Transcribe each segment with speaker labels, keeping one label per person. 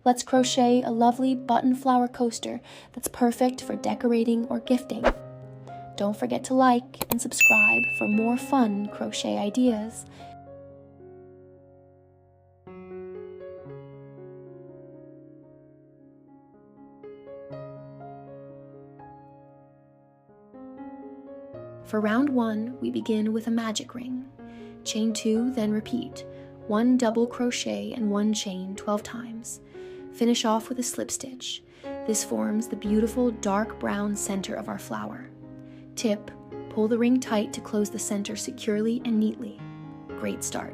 Speaker 1: Let's crochet a lovely button flower coaster that's perfect for decorating or gifting. Don't forget to like and subscribe for more fun crochet ideas. For round 1, we begin with a magic ring. Chain 2, then repeat. 1 double crochet and 1 chain 12 times. Finish off with a slip stitch. This forms the beautiful dark brown center of our flower. Tip: pull the ring tight to close the center securely and neatly. Great start.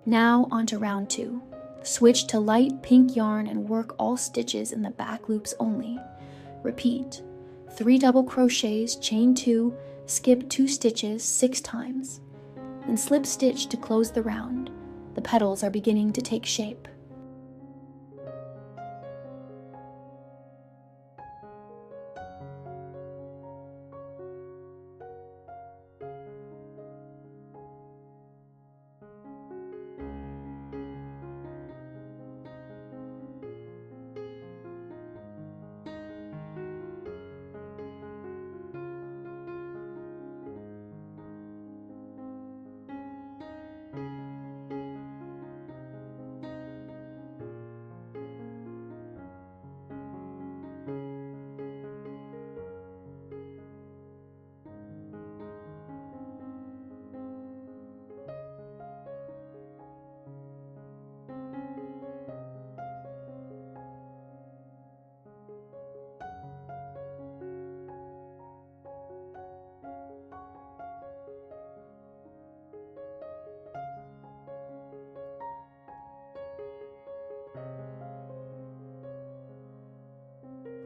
Speaker 1: Now onto round 2. Switch to light pink yarn and work all stitches in the back loops only. Repeat. 3 double crochets, chain 2, skip 2 stitches 6 times. Then slip stitch to close the round. The petals are beginning to take shape.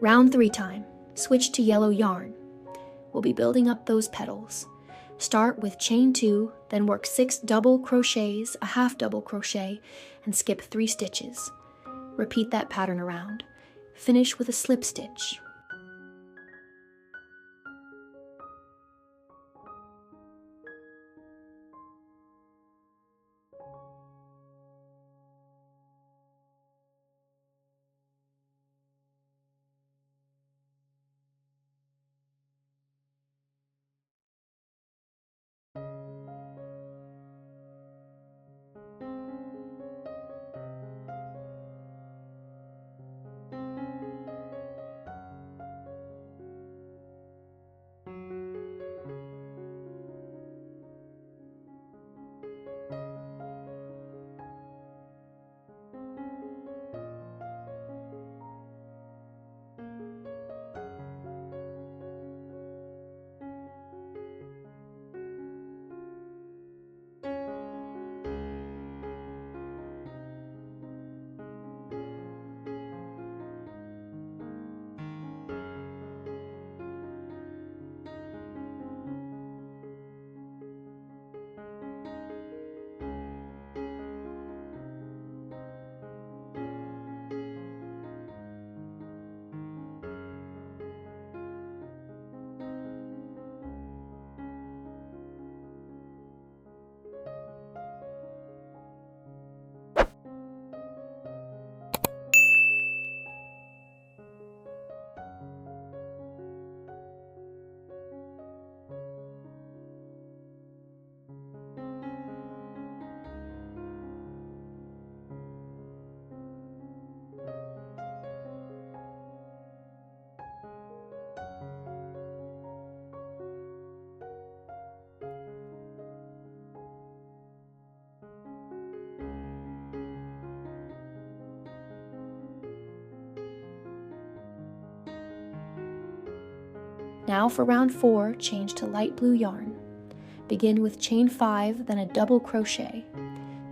Speaker 1: Round 3 time. Switch to yellow yarn. We'll be building up those petals. Start with chain 2, then work 6 double crochets, a half double crochet, and skip 3 stitches. Repeat that pattern around. Finish with a slip stitch. Now for round 4, change to light blue yarn. Begin with chain 5, then a double crochet.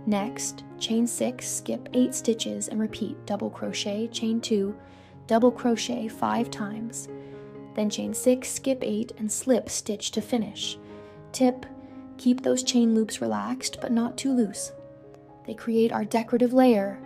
Speaker 1: Next, chain 6, skip 8 stitches and repeat double crochet, chain 2, double crochet 5 times. Then chain 6, skip 8 and slip stitch to finish. Tip, keep those chain loops relaxed but not too loose. They create our decorative layer.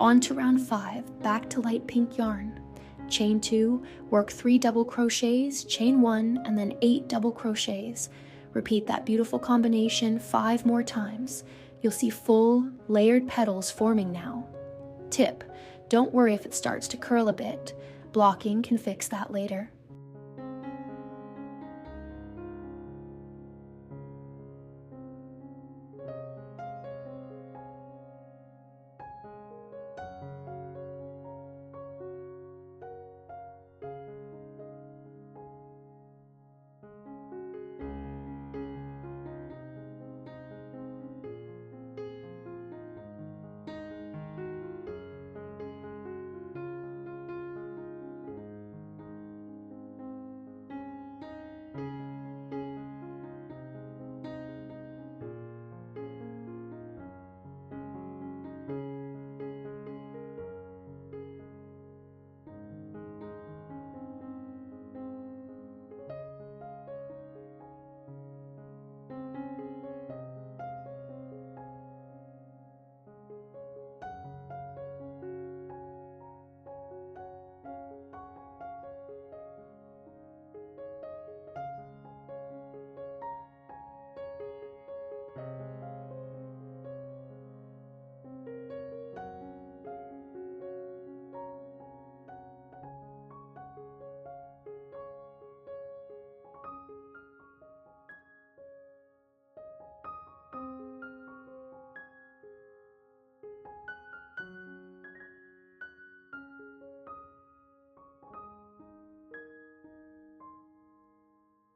Speaker 1: On to round 5, back to light pink yarn. Chain 2, work 3 double crochets, chain 1, and then 8 double crochets. Repeat that beautiful combination 5 more times. You'll see full, layered petals forming now. Tip, don't worry if it starts to curl a bit. Blocking can fix that later.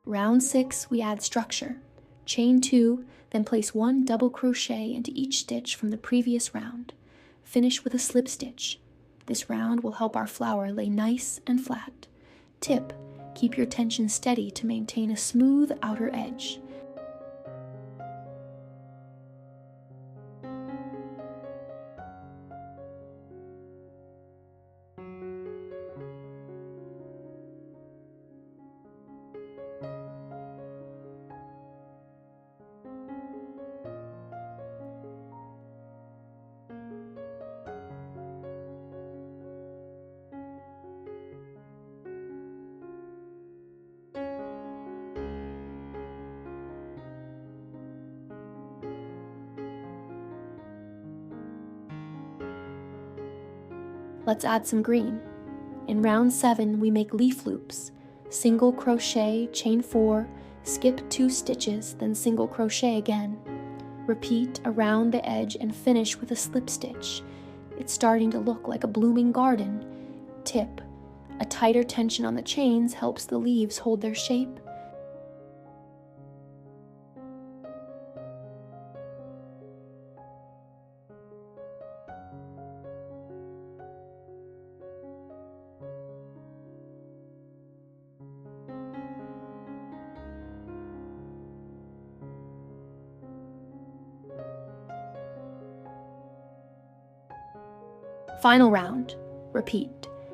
Speaker 1: Round 6, we add structure. Chain 2, then place 1 double crochet into each stitch from the previous round. Finish with a slip stitch. This round will help our flower lay nice and flat. Tip, keep your tension steady to maintain a smooth outer edge. Let's add some green. In round 7, we make leaf loops. Single crochet, chain 4, skip 2 stitches, then single crochet again. Repeat around the edge and finish with a slip stitch. It's starting to look like a blooming garden. Tip, A tighter tension on the chains helps the leaves hold their shape. Final round. Repeat.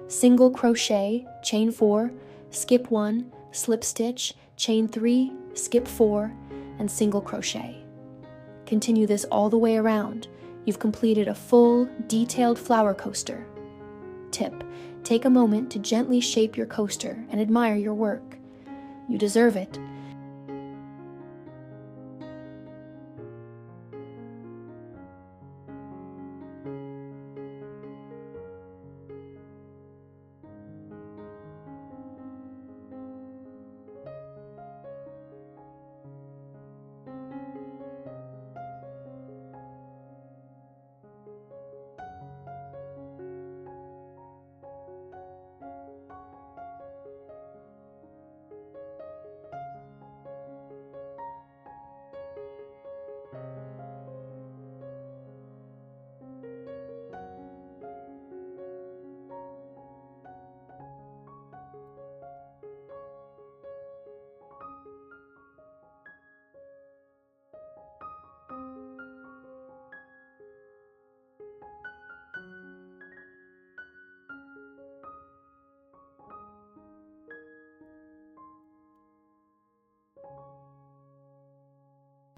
Speaker 1: Single crochet, chain 4, skip 1, slip stitch, chain 3, skip 4, and single crochet. Continue this all the way around. You've completed a full, detailed flower coaster. Tip: take a moment to gently shape your coaster and admire your work. You deserve it.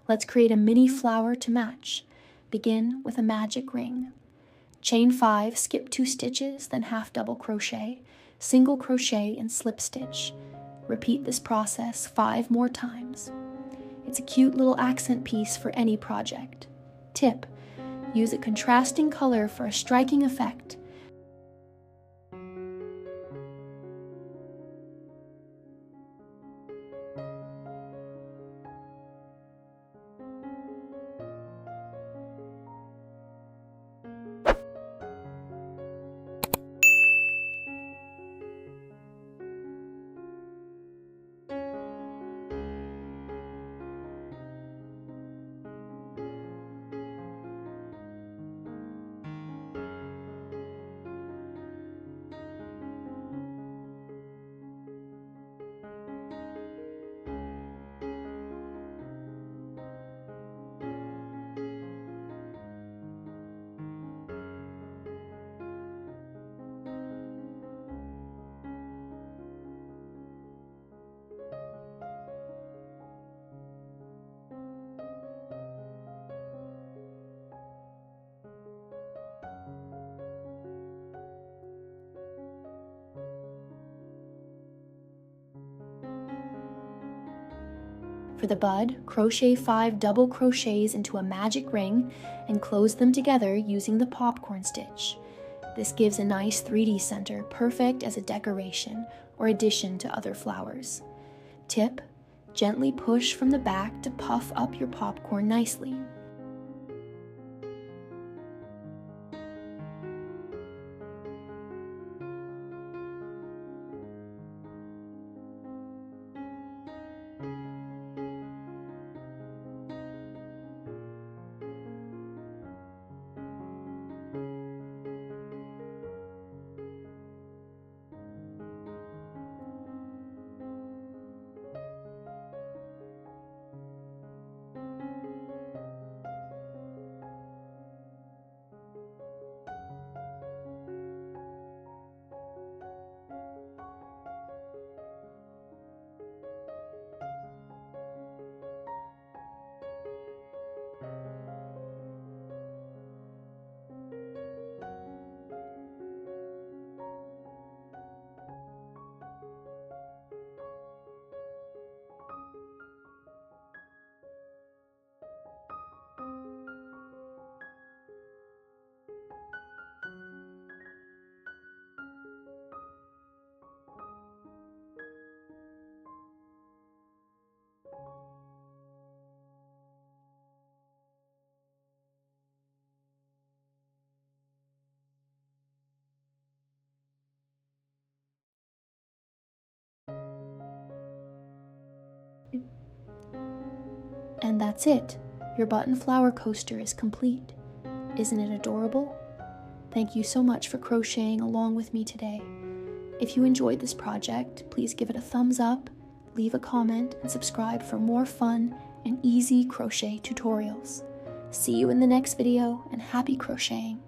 Speaker 1: Let's create a mini flower to match. Begin with a magic ring. Chain 5, skip 2 stitches, then half double crochet, single crochet and slip stitch. Repeat this process 5 more times. It's a cute little accent piece for any project. Tip: use a contrasting color for a striking effect. For the bud, crochet 5 double crochets into a magic ring and close them together using the popcorn stitch. This gives a nice 3D center, perfect as a decoration or addition to other flowers. Tip: gently push from the back to puff up your popcorn nicely. And that's it. Your button flower coaster is complete. Isn't it adorable? Thank you so much for crocheting along with me today. If you enjoyed this project, please give it a thumbs up, leave a comment, and subscribe for more fun and easy crochet tutorials. See you in the next video, and happy crocheting!